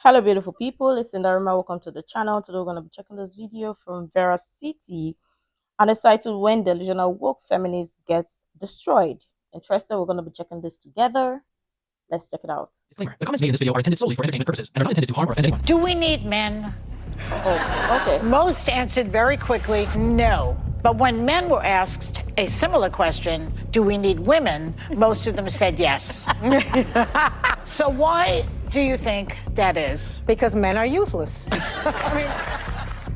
Hello beautiful people, it's Sindafam. Welcome to the channel. Today we're going to be checking this video from Veracity, and it's titled "When Delusional Woke Feminists Gets Destroyed." Interested? We're going to be checking this together. Let's check it out. Disclaimer. The comments made in this video are intended solely for entertainment purposes and are not intended to harm or offend anyone. Do we need men? Oh, okay. Most answered very quickly, no. But when men were asked a similar question, do we need women? Most of them said yes. So why do you think that is? Because men are useless.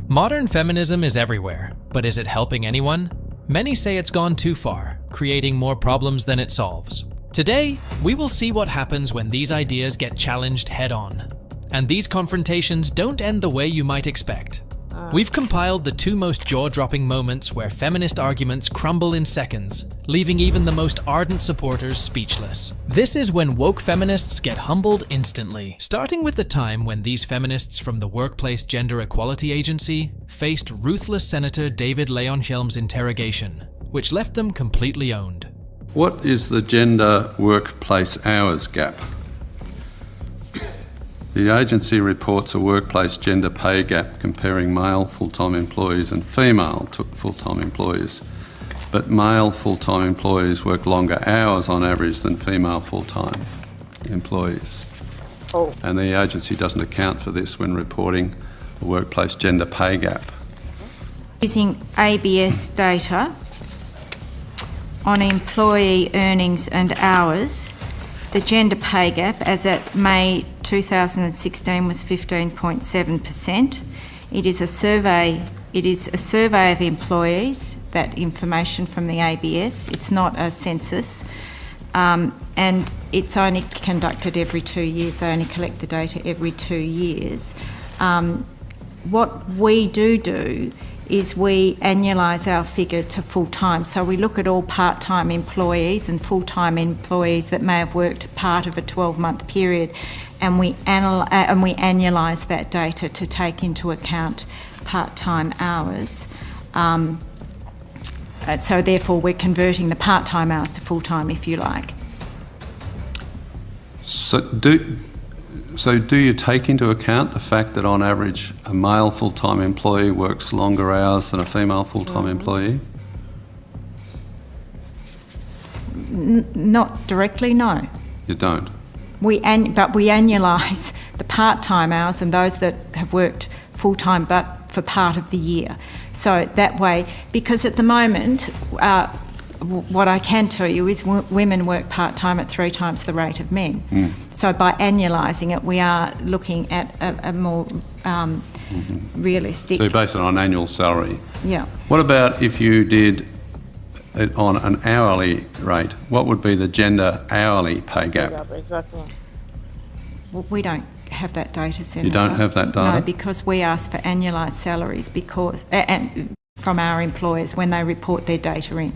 Modern feminism is everywhere, but is it helping anyone? Many say it's gone too far, creating more problems than it solves. Today, we will see what happens when these ideas get challenged head-on. And these confrontations don't end the way you might expect. We've compiled the two most jaw-dropping moments where feminist arguments crumble in seconds, leaving even the most ardent supporters speechless. This is when woke feminists get humbled instantly, starting with the time when these feminists from the Workplace Gender Equality Agency faced ruthless Senator David Leonhjelm's interrogation, which left them completely owned. What is the gender workplace hours gap? The agency reports a workplace gender pay gap comparing male full-time employees and female full-time employees. But male full-time employees work longer hours on average than female full-time employees. And the agency doesn't account for this when reporting the workplace gender pay gap. Using ABS data on employee earnings and hours, the gender pay gap as at May 2016 was 15.7%. It is a survey of employees, that information from the ABS. It's not a census, and it's only conducted every 2 years. They only collect the data every 2 years. What we do is we annualise our figure to full-time. So we look at all part-time employees and full-time employees that may have worked part of a 12-month period, and we annualise that data to take into account part-time hours. So therefore we're converting the part-time hours to full-time, if you like. So do you take into account the fact that on average a male full-time employee works longer hours than a female full-time employee? Not directly, no. You don't? But we annualise the part-time hours and those that have worked full-time but for part of the year. So that way, because at the moment, what I can tell you is women work part-time at 3 times the rate of men. So by annualising it, we are looking at a more realistic... So you base it on annual salary? Yeah. What about if you did it on an hourly rate? What would be the gender hourly pay gap? Exactly. Well, we don't have that data, Senator. You don't have that data? No, because we ask for annualised salaries and from our employers when they report their data in.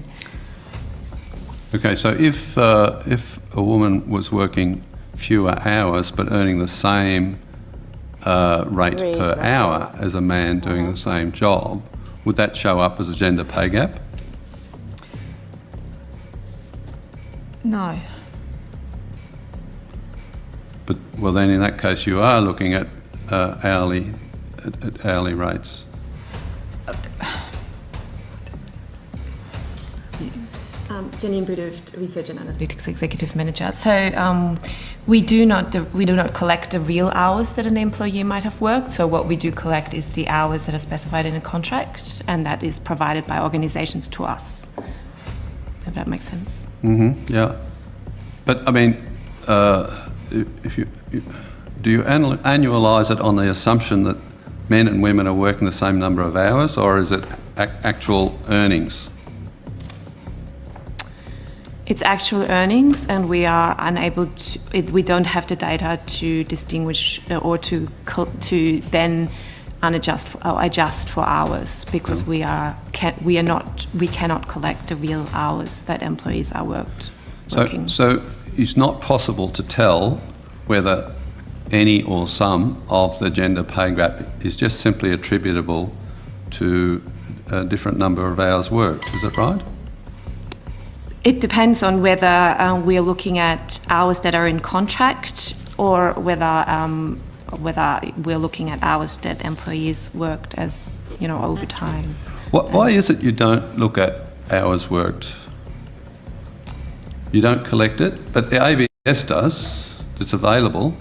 Okay, so if a woman was working fewer hours but earning the same rate per hour as a man doing the same job, would that show up as a gender pay gap? No. But well, then in that case, you are looking at hourly rates. Jenny Imbudoft, Research and Analytics Executive Manager. So we do not collect the real hours that an employee might have worked. So what we do collect is the hours that are specified in a contract, and that is provided by organisations to us. If that makes sense. Yeah, but I mean, do you annualise it on the assumption that men and women are working the same number of hours, or is it actual earnings? It's actual earnings, and we are unable to. We don't have the data to distinguish or to then adjust for hours, because we cannot collect the real hours that employees are working. So it's not possible to tell whether any or some of the gender pay gap is just simply attributable to a different number of hours worked. Is that right? It depends on whether we're looking at hours that are in contract or whether whether we're looking at hours that employees worked as, overtime. Why is it you don't look at hours worked? You don't collect it, but the ABS does. It's available.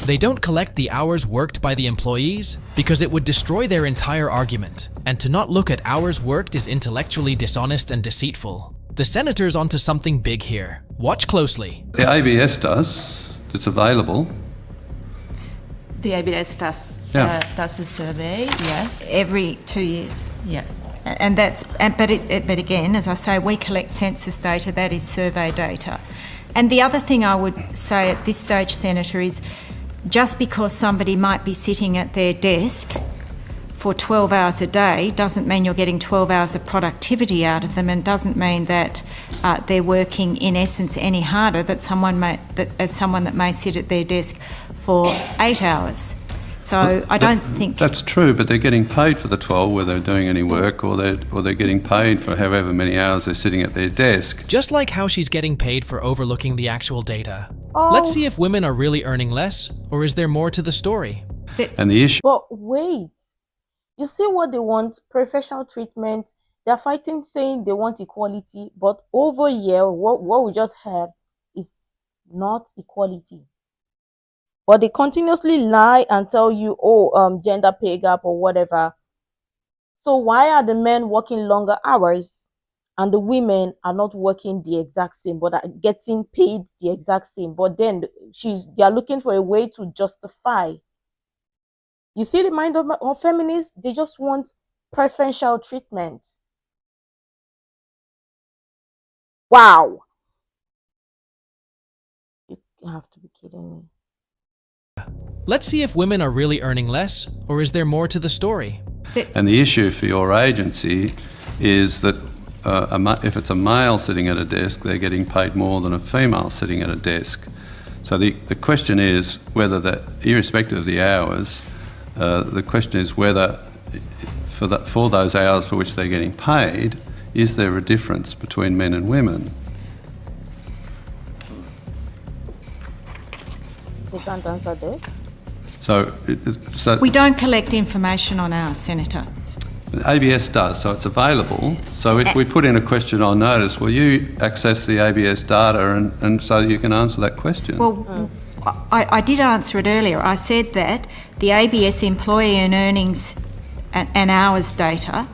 They don't collect the hours worked by the employees because it would destroy their entire argument, and to not look at hours worked is intellectually dishonest and deceitful. The senator's onto something big here. Watch closely. The ABS does. It's available. The ABS does a survey, yes. Every 2 years. Yes. But again, as I say, we collect census data, that is survey data. And the other thing I would say at this stage, Senator, is just because somebody might be sitting at their desk for 12 hours a day doesn't mean you're getting 12 hours of productivity out of them, and doesn't mean that they're working in essence any harder than someone that may sit at their desk for 8 hours. So I don't think that's true, but they're getting paid for the 12 whether they're doing any work, or they're getting paid for however many hours they're sitting at their desk. Just like how she's getting paid for overlooking the actual data. Let's see if women are really earning less, or is there more to the story? And the issue... But wait, you see what they want? Professional treatment. They're fighting, saying they want equality, but over here, what we just heard is not equality. But they continuously lie and tell you, gender pay gap or whatever. So why are the men working longer hours and the women are not working the exact same, but are getting paid the exact same? But then they are looking for a way to justify. You see the mind of feminists? They just want preferential treatment. Wow. You have to be kidding me. Let's see if women are really earning less, or is there more to the story? And the issue for your agency is that if it's a male sitting at a desk, they're getting paid more than a female sitting at a desk. So the question is whether that, irrespective of the hours, the question is whether for those hours for which they're getting paid, is there a difference between men and women? They can't answer this. So we don't collect information on ours, Senator. ABS does, so it's available. So if we put in a question on notice, will you access the ABS data and so you can answer that question? Well, I did answer it earlier. I said that the ABS employee and earnings and hours data,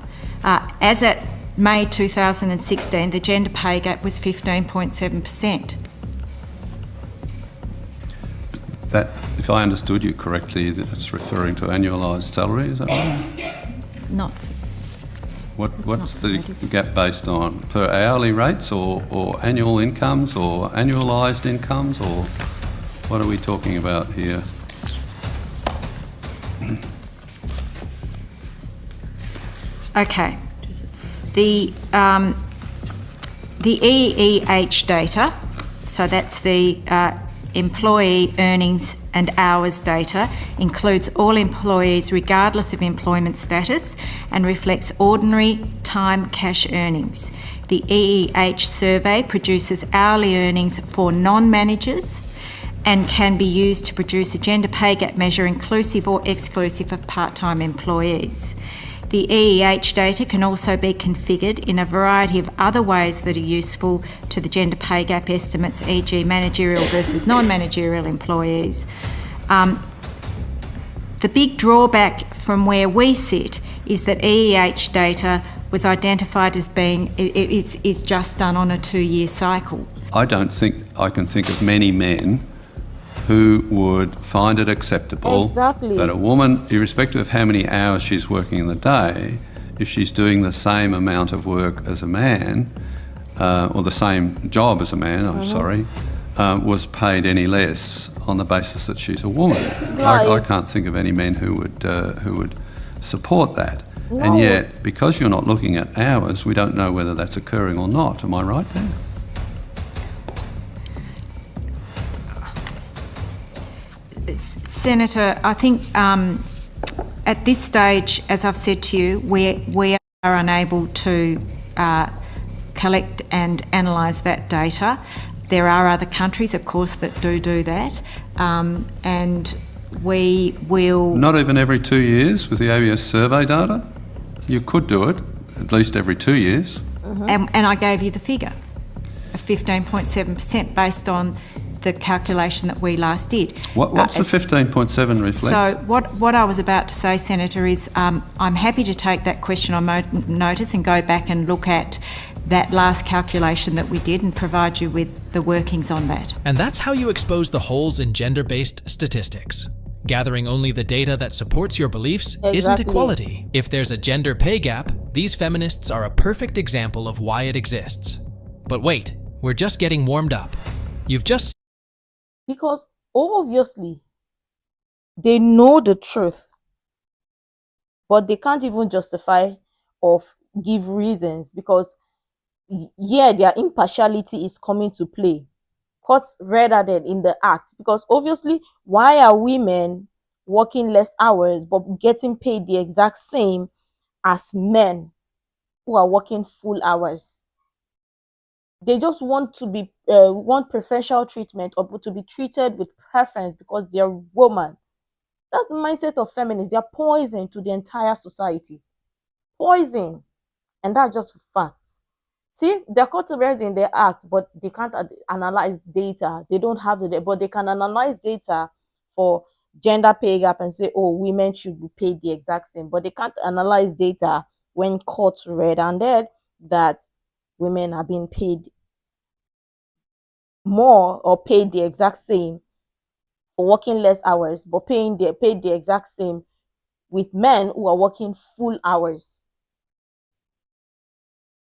as at May 2016, the gender pay gap was 15.7%. That, if I understood you correctly, that's referring to annualised salary, is that right? Not. What's the gap based on? Per hourly rates or annual incomes or annualised incomes, or what are we talking about here? Okay. The EEH data, so that's the employee earnings and hours data, includes all employees regardless of employment status and reflects ordinary time cash earnings. The EEH survey produces hourly earnings for non-managers and can be used to produce a gender pay gap measure inclusive or exclusive of part-time employees. The EEH data can also be configured in a variety of other ways that are useful to the gender pay gap estimates, e.g. managerial versus non-managerial employees. The big drawback from where we sit is that EEH data was identified as being, is just done on a 2-year cycle. I don't think I can think of many men who would find it acceptable that a woman, irrespective of how many hours she's working in the day, if she's doing the same amount of work as a man, or the same job as a man, was paid any less on the basis that she's a woman. I can't think of any men who would support that. No. And yet, because you're not looking at hours, we don't know whether that's occurring or not. Am I right there? Senator, I think at this stage, as I've said to you, we are unable to collect and analyse that data. There are other countries, of course, that do that, and we will... Not even every 2 years with the ABS survey data? You could do it at least every 2 years. And I gave you the figure of 15.7% based on the calculation that we last did. What's the 15.7 reflect? So what I was about to say, Senator, is I'm happy to take that question on notice and go back and look at that last calculation that we did and provide you with the workings on that. And that's how you expose the holes in gender-based statistics. Gathering only the data that supports your beliefs isn't equality. If there's a gender pay gap, these feminists are a perfect example of why it exists. But wait, we're just getting warmed up. You've just... Because obviously, they know the truth, but they can't even justify or give reasons because, yeah, their impartiality is coming to play. Courts rather than in the act, because obviously, why are women working less hours but getting paid the exact same as men who are working full hours? They just want to be want preferential treatment or to be treated with preference because they're woman. That's the mindset of feminists. They're poison to the entire society. Poison. And that's just facts. See, they're caught already in their act, but they can't analyze data. They don't have the data, but they can analyze data for gender pay gap and say, oh, women should be paid the exact same. But they can't analyze data when courts red-handed that women are being paid more or paid the exact same for working less hours, but paid the exact same with men who are working full hours.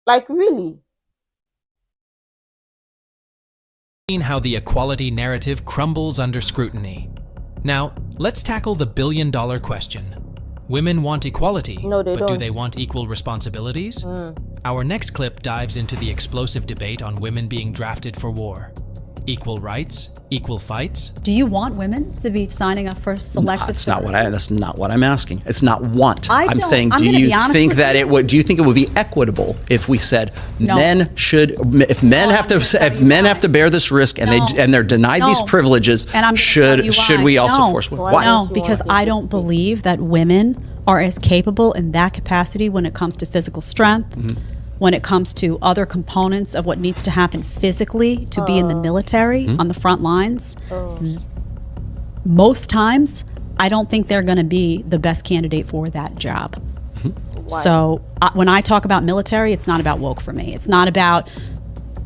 Like, really? How the equality narrative crumbles under scrutiny. Now, let's tackle the billion-dollar question. Women want equality, no, they but don't. Do they want equal responsibilities? Our next clip dives into the explosive debate on women being drafted for war. Equal rights, equal fights? Do you want women to be signing up for selective That's service? that's not what I'm asking. It's not want. I'm don't- saying, I'm do gonna you be honest think with that you. it would? Do you think it would be equitable if we said No. men should, if men No, have to, I'm gonna tell if you men why. have to bear this risk and No. they're denied these No. privileges, And I'm gonna tell you should why. we also No. force women? Why? No, She because wants I it to don't speak. believe that women are as capable in that capacity when it comes to physical strength, when it comes to other components of what needs to happen physically to be in the military on the front lines. Most times, I don't think they're going to be the best candidate for that job. So when I talk about military, it's not about woke for me. It's not about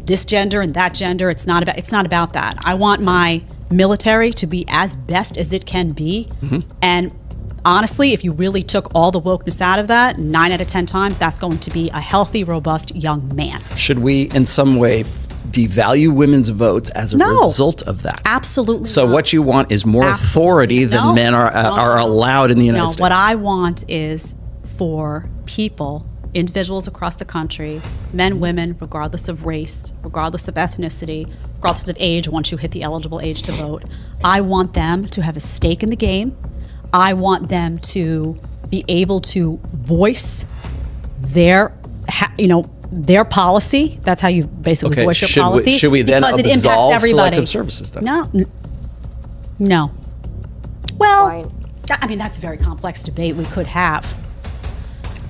this gender and that gender. It's not about that. I want my military to be as best as it can be. And honestly, if you really took all the wokeness out of that, 9 out of 10 times, that's going to be a healthy, robust young man. Should we, in some way, devalue women's votes as a No. result of that? Absolutely So not. what you want is more authority than No. men are allowed in the United No, States. what I want is for people, individuals across the country, men, women, regardless of race, regardless of ethnicity, regardless of age, once you hit the eligible age to vote, I want them to have a stake in the game. I want them to be able to voice their, their policy. That's how you basically voice your policy. Should we then because it impacts absolve everybody. selective services then? No. Well, Fine. I mean, that's a very complex debate we could have.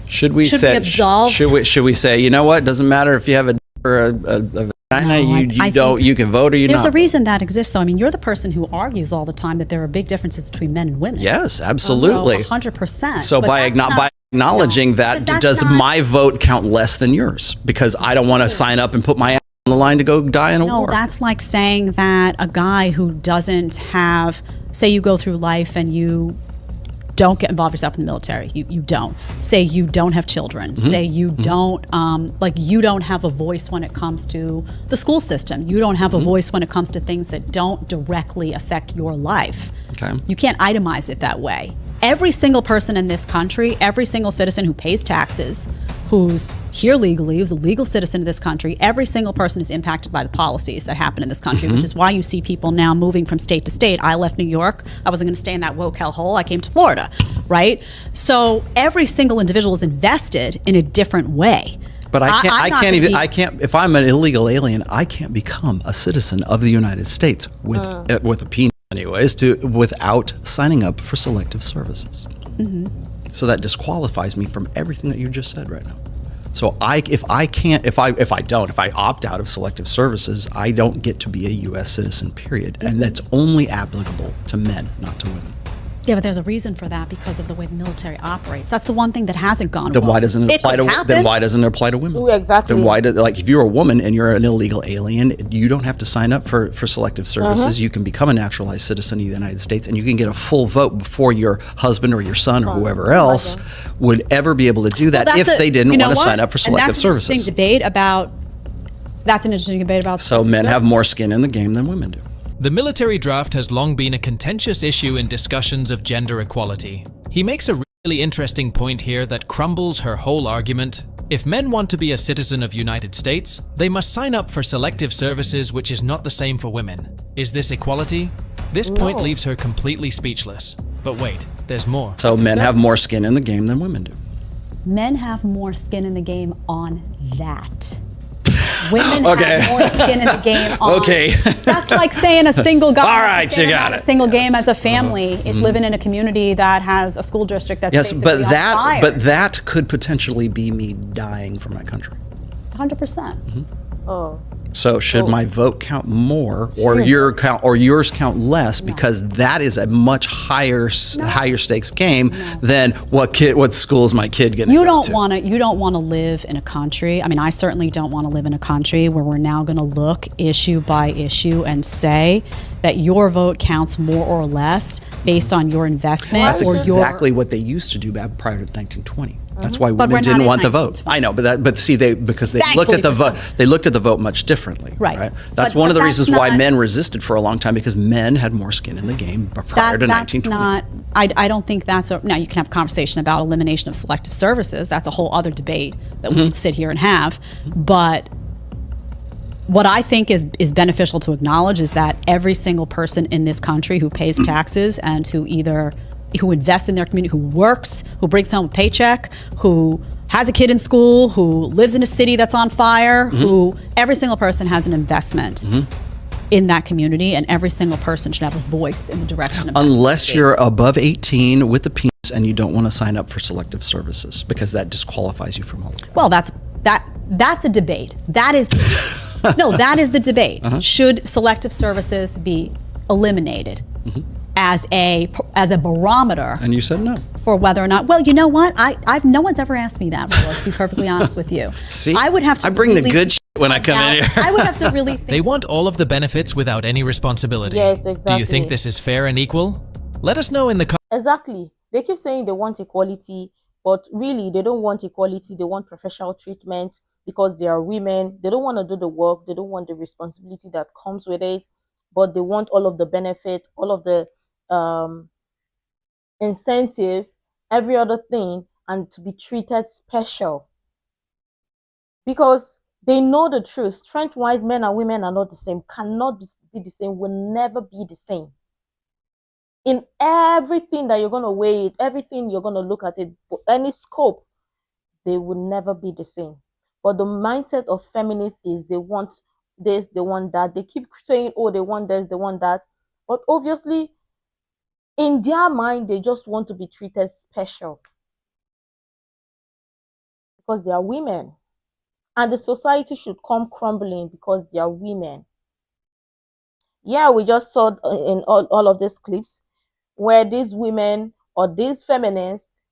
Should we Should we say? absolve? Should we say? You know what? Doesn't matter if you have a d- or a vagina. I You think you can vote or you There's not. a reason that exists, though. I mean, you're the person who argues all the time that there are big differences between men and women. Yes, absolutely. So 100%. So But by that's not- acknowledging No, that, because that's does not- my vote count less than yours? Because I don't want to sign up and put my ass on the line to go die in a No, war. that's like saying that a guy who doesn't have, say you go through life and you don't get involved yourself in the military. You don't. Say you don't have children. Say you don't, you don't have a voice when it comes to the school system. You don't have a voice when it comes to things that don't directly affect your life. Okay. You can't itemize it that way. Every single person in this country, every single citizen who pays taxes, who's here legally, who's a legal citizen of this country, every single person is impacted by the policies that happen in this country, which is why you see people now moving from state to state. I left New York. I wasn't going to stay in that woke hellhole. I came to Florida, right? So every single individual is invested in a different way. But I I'm not can't. If I'm an illegal alien, I can't become a citizen of the United States with a penis anyways, without signing up for selective services. So that disqualifies me from everything that you just said right now. So if I opt out of selective services, I don't get to be a U.S. citizen, period. And that's only applicable to men, not to women. Yeah, but there's a reason for that because of the way the military operates. That's the one thing that hasn't gone Then well. why doesn't it apply to women? Ooh, exactly. Then why if you're a woman and you're an illegal alien, you don't have to sign up for selective services. You can become a naturalized citizen of the United States, and you can get a full vote before your husband or your son or whoever else would ever be able to do that if they didn't want to sign up for selective services. That's an interesting debate about. So men have more skin in the game than women do. The military draft has long been a contentious issue in discussions of gender equality. He makes a really interesting point here that crumbles her whole argument. If men want to be a citizen of United States, they must sign up for selective services, which is not the same for women. Is this equality? This point leaves her completely speechless. But wait, there's more. So men have more skin in the game than women do. Men have more skin in the game on that. Women have more skin in the game on. That's like saying a single guy. All right, you got it. A single game as a family is living in a community that has a school district that's basically but on fire. But that could potentially be me dying for my country. 100%. Oh. So should my vote count more, or yours count less? Because that is a much higher stakes game than what school is my kid going to go to. You don't want to live in a country. I mean, I certainly don't want to live in a country where we're now going to look issue by issue and say that your vote counts more or less based on your investment. That's exactly what they used to do prior to 1920. That's why women didn't want the vote. I know, because they looked at the vote. They looked at the vote much differently. Right. That's one of the reasons why men resisted for a long time, because men had more skin in the game prior to 1920. I don't think that's now you can have a conversation about elimination of selective services. That's a whole other debate that we can sit here and have. But what I think is beneficial to acknowledge is that every single person in this country who pays taxes and who invests in their community, who works, who brings home a paycheck, who has a kid in school, who lives in a city that's on fire, every single person has an investment in that community, and every single person should have a voice in the direction of that. Unless you're above 18 with the penis and you don't want to sign up for selective services, because that disqualifies you from all of that. Well, that's a debate. That is the debate. Should selective services be eliminated as a barometer? And you said no. For whether or not, well, you know what? No one's ever asked me that before, to be perfectly honest with you. See, I would have to. I bring the good shit when I come in here. I would have to really think. They want all of the benefits without any responsibility. Yes, exactly. Do you think this is fair and equal? Let us know in the comments. Exactly. They keep saying they want equality, but really they don't want equality. They want professional treatment because they are women. They don't want to do the work. They don't want the responsibility that comes with it, but they want all of the benefit, all of the incentives, every other thing, and to be treated special. Because they know the truth. Strength-wise, men and women are not the same, cannot be the same, will never be the same. In everything that you're going to weigh it, everything you're going to look at it, any scope, they will never be the same. But the mindset of feminists is they want this, they want that. They keep saying, oh, they want this, they want that. But obviously, in their mind, they just want to be treated special. Because they are women. And the society should come crumbling because they are women. Yeah, we just saw in all of these clips where these women or these feminists,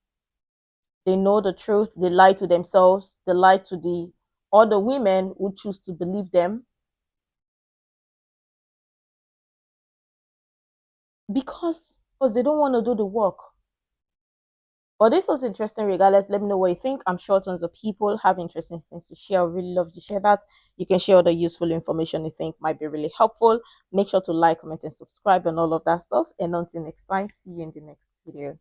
they know the truth, they lie to themselves, they lie to the other women who choose to believe them. Because they don't want to do the work. But this was interesting regardless. Let me know what you think. I'm sure tons of people have interesting things to share. I would really love to share that. You can share all the useful information you think might be really helpful. Make sure to like, comment, and subscribe and all of that stuff. And until next time, see you in the next video.